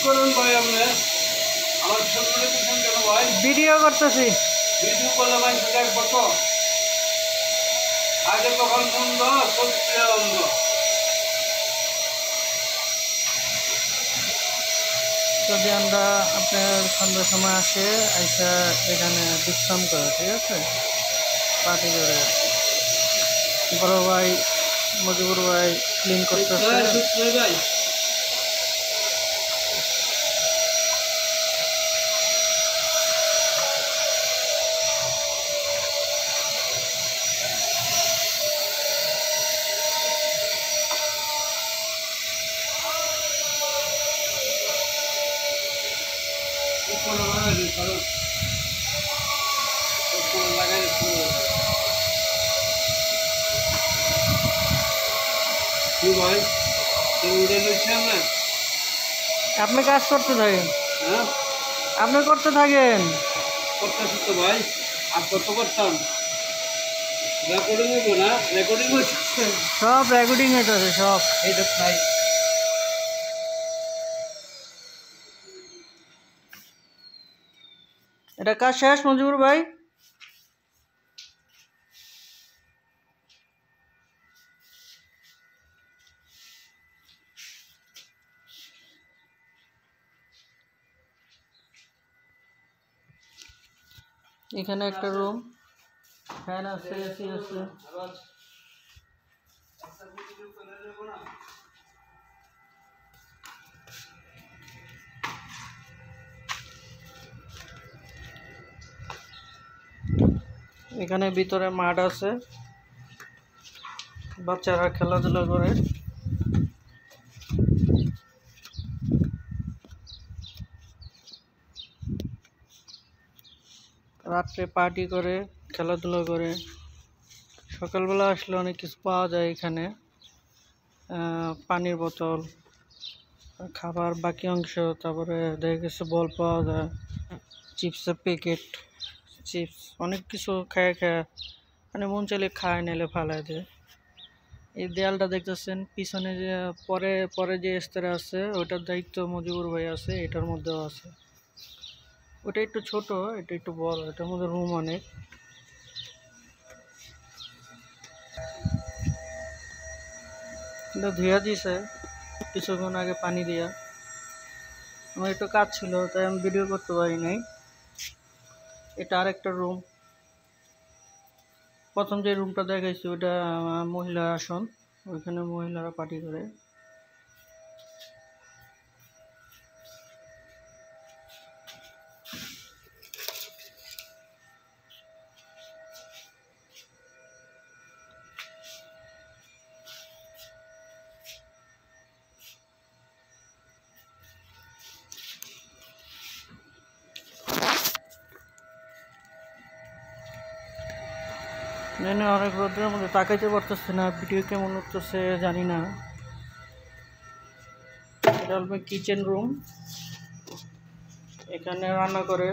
করেন ভাই আপনি আমার সামনে পিছন কেন ভাই? ভিডিও করতেছি। ভিডিও করলে ভাই সেটা কত? আগে তখন বন্ধ, সত্যি বন্ধ। যদি আমরা আপনার সন্ধ্যার সময় আসে আইসা এখানে বিশ্রাম করে, ঠিক আছে, পার্টি করে। বড় ভাই মজিবুর ভাই ক্লিন করতেছে। ভাই কি ভাই উড়ে নিচ্ছেন না? আপনি কাজ করতে থাকেন। হ্যাঁ আপনি করতে থাকেন। করতেছি তো ভাই, আর কত করতাম? রেকর্ডিং হইব না? রেকর্ডিং হচ্ছে সব রেকর্ডিং হইতেছে সব। এইটা ভাই এটা কাজ শেষ মজিবুর ভাই? এখানে একটা রুম, ফ্যান আছে, এসি আছে। এখানে ভিতরে মাঠ আছে, বাচ্চারা খেলাধুলা করে। রাত্রে পার্টি করে, খেলাধুলা করে। সকালবেলা আসলে অনেক কিছু পাওয়া যায় এখানে, পানির বোতল, খাবার বাকি অংশ, তারপরে দেখা গেছে বল পাওয়া যায়, চিপসের প্যাকেট, চিপস, অনেক কিছু খায় মানে মন চাইলে খায়, নাইলে ফালায় দেয়। এই দেয়ালটা দেখতেছেন পিছনে, যে পরে পরে যে স্তরে আছে ওটার দায়িত্ব মজিবুর ভাই আছে, এটার মধ্যেও আছে। ওটা একটু ছোট, এটা একটু বড়, এটার মধ্যে রুম অনেক। এটা ধুয়া দিয়েছে কিছুক্ষণ আগে পানি দিয়া। আমার একটু কাজ ছিল তাই আমি ভিডিও করতে পারি নাই। এটা আরেকটা রুম। প্রথম যে রুমটা দেখাইছি ওটা মহিলা আসন, ওইখানে মহিলারা পার্টি করে। অনেক রোদের মধ্যে তাকাইতে পারতেছে না, ভিডিও কেমন উঠতেছে জানি না। এটা হলো কিচেন রুম, এখানে রান্না করে।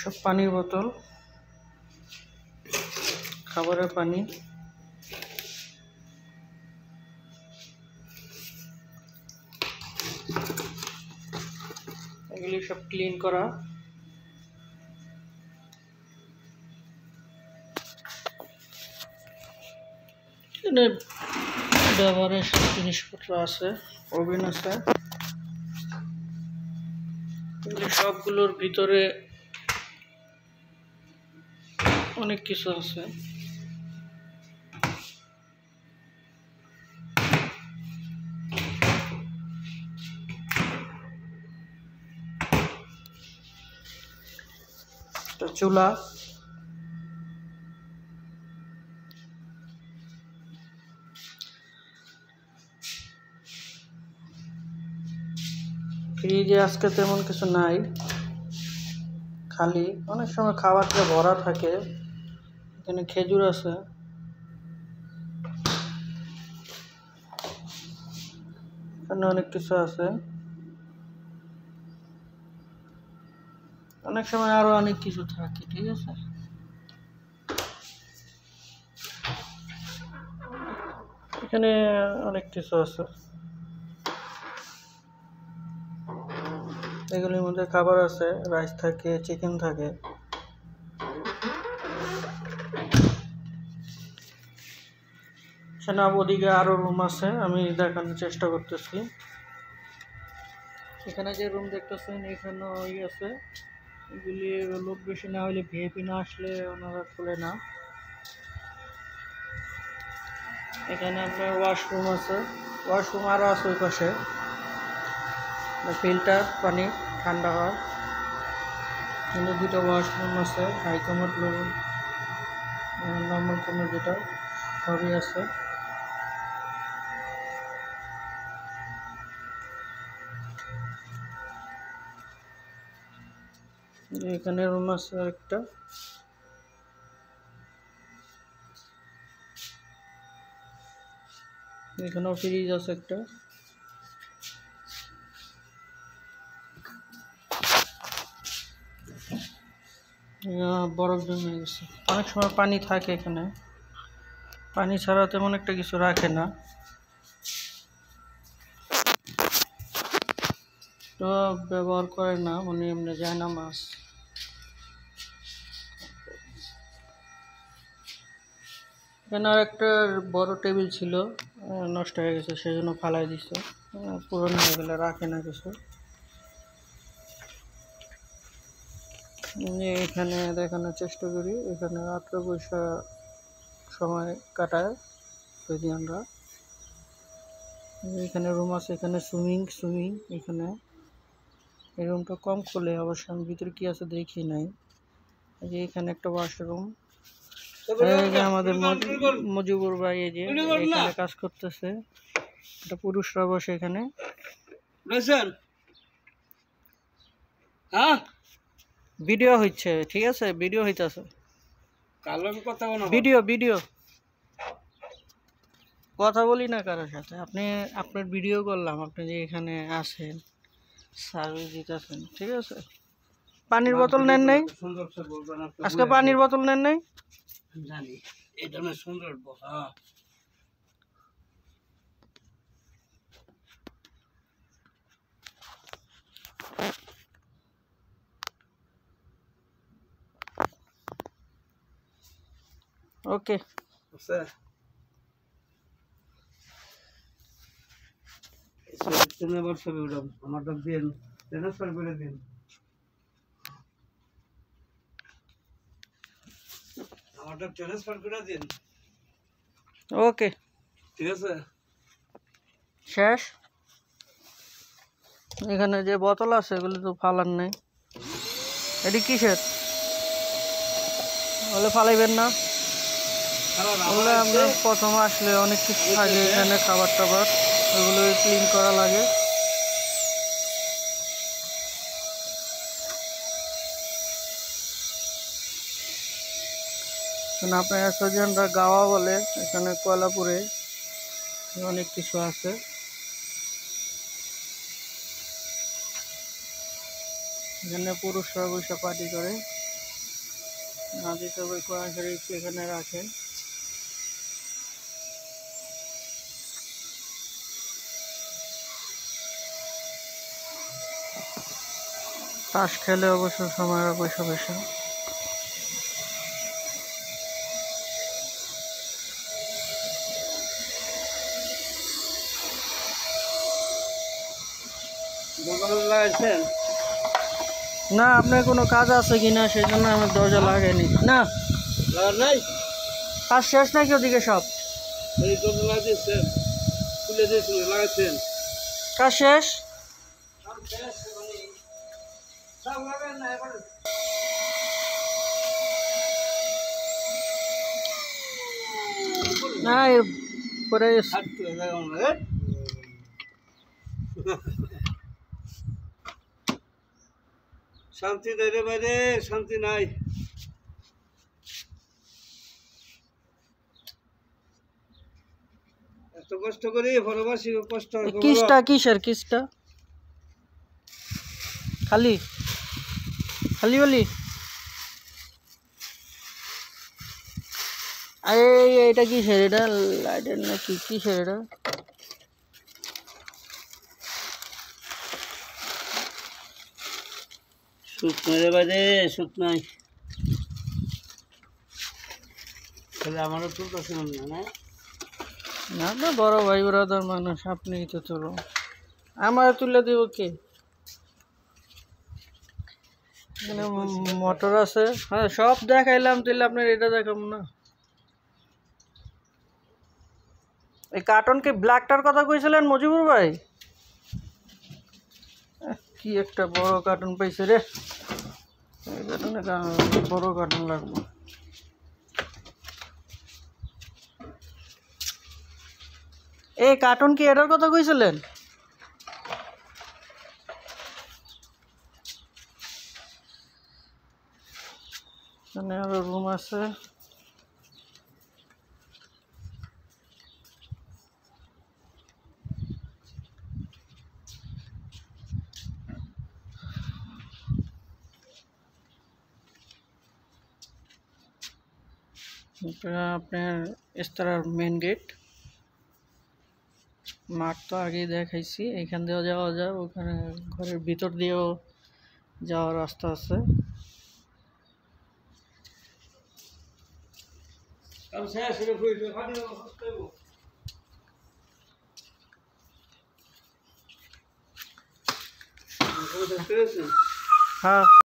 সব পানির বোতল, খাবারের পানি। এগুলি সব ক্লিন করা। এখানে ব্যবহারের সব জিনিসপত্র আছে, ওভেন আছে। এগুলি সবগুলোর ভিতরে অনেক কিছু আছে। চুলা, ফ্রিজে আজকে তেমন কিছু নাই, খালি। অনেক সময় খাবারটা ভরা থাকে। এখানে খেজুর আছে, এখানে অনেক কিছু আছে। অনেক সময় আরো অনেক কিছু থাকে, ঠিক আছে। এখানে অনেক কিছু আছে, এগুলির মধ্যে খাবার আছে, রাইস থাকে, চিকেন থাকে। সেখানে ওদিকে আরো রুম আছে, আমি দেখানোর চেষ্টা করতেছি। এখানে যে রুম দেখতেছেন এখানে ওই আছে, এগুলি লোক বেশি না হলে ভিআইপি না আসলে ওনারা খুলে না। এখানে আপনার ওয়াশরুম আছে, ওয়াশরুম আরও আছে ওই পাশে, ফিল্টার পানি ঠান্ডা হয়। কিন্তু দুটো ওয়াশরুম আছে, হাই কমোড রুম, নর্মাল কোনো যেটা সবই আছে। এখানে রুম আছে একটা, এখানেও ফ্রিজ আছে একটা। বরফ জমে গেছে, অনেক সময় পানি থাকে এখানে, পানি ছাড়া তেমন একটা কিছু রাখে না, তো ব্যবহার করে না, মানে এমনি যায় না মাছ। এখানে আর একটা বড় টেবিল ছিল, নষ্ট হয়ে গেছে, সেজন্য ফালাই দিছে, পুরনো হয়ে গেলে রাখে না কিছু। এখানে দেখানোর চেষ্টা করি, এখানে রাত্রে বৈশা সময় কাটায় আমরা। এখানে রুম আছে, এখানে সুইমিং এখানে। এই রুমটা কম খোলে, অবশ্য আমি ভিতরে কি আছে দেখি নাই। এখানে একটা ওয়াশরুম, আমাদের মজিবুর ভাই এই যে এখানে কাজ করতেছে, এটা পুরুষরা বসে এখানে। ভিডিও হচ্ছে, ঠিক আছে, ভিডিও হইতেছে, ভিডিও কথা বলি না কারোর সাথে, আপনি আপনার ভিডিও করলাম, আপনি যে এখানে আসেন সার্ভিস দিতেছেন, ঠিক আছে। পানির বোতল নেন নাই আজকে, পানির বোতল নেন নাই? জানি এটা না সুন্দর বসা। ওকে আমারটা দিন, ট্রান্সফার করে দিন, আমারটা ট্রান্সফার করে দিন। ওকে ঠিক আছে, শেষ। এখানে যে বোতল আছে এগুলো তো ফালার নেই, এটি কিসের? বলে ফালাইবেন না, বলে আমরা প্রথম আসলে অনেক কিছু থাকে এখানে, খাবার টাবার ওগুলো ক্লিন করা লাগে। আপনার সজনরা গাওয়া বলে, এখানে কয়লাপুরে অনেক কিছু আছে। এখানে পুরুষরা বসে পার্টি করে, নাদি সবাই কোরআন শরীফ এখানে রাখে। তাস খেলে অবসর সময় বসে বসে। না, আপনার কোনো কাজ আছে কিনা সেই জন্য আমি দরজা লাগাইনি। না নাই, কাজ শেষ নাকি ওদিকে সব? কাজ শেষ? না এরপরে শান্তি নাই রে বাইরে, শান্তি নাই। এত কষ্ট করি ভালোবাসি, কষ্ট কিসটা কিসের কিসটা? খালি খালি বলি এটা কিসের? এটা লাইটের না কি কিসের এটা? শুকনো রে বাজে শুকনাই তাহলে আমারও তুলতেছে মনে হয় না? না না, বড় ভাই ব্রাদার মানুষ, আপনিই তো চলো। আমার তুলে দিব কে? এখানে মোটর আছে। হ্যাঁ, সব দেখাইলাম, তাহলে আপনার এটা দেখাবো না? এই কার্টনকে ব্ল্যাকটার কথা কইছিলেন মজিবুর ভাই? কি একটা বড় কার্টুন পাইছে রে। এই কার্টুনে বড় কার্টুন লাগবে। এই কার্টুন কি এটার কথা কইছিলেন? এখানে আরো রুম আছে। আপনার ইস্তারার মেন গেট। মাঠ তো আগেই দেখাইছি, এখান দিয়েও যাওয়া যায়, ওখানে ঘরের ভিতর দিয়েও যাওয়ার রাস্তা আছে। হ্যাঁ।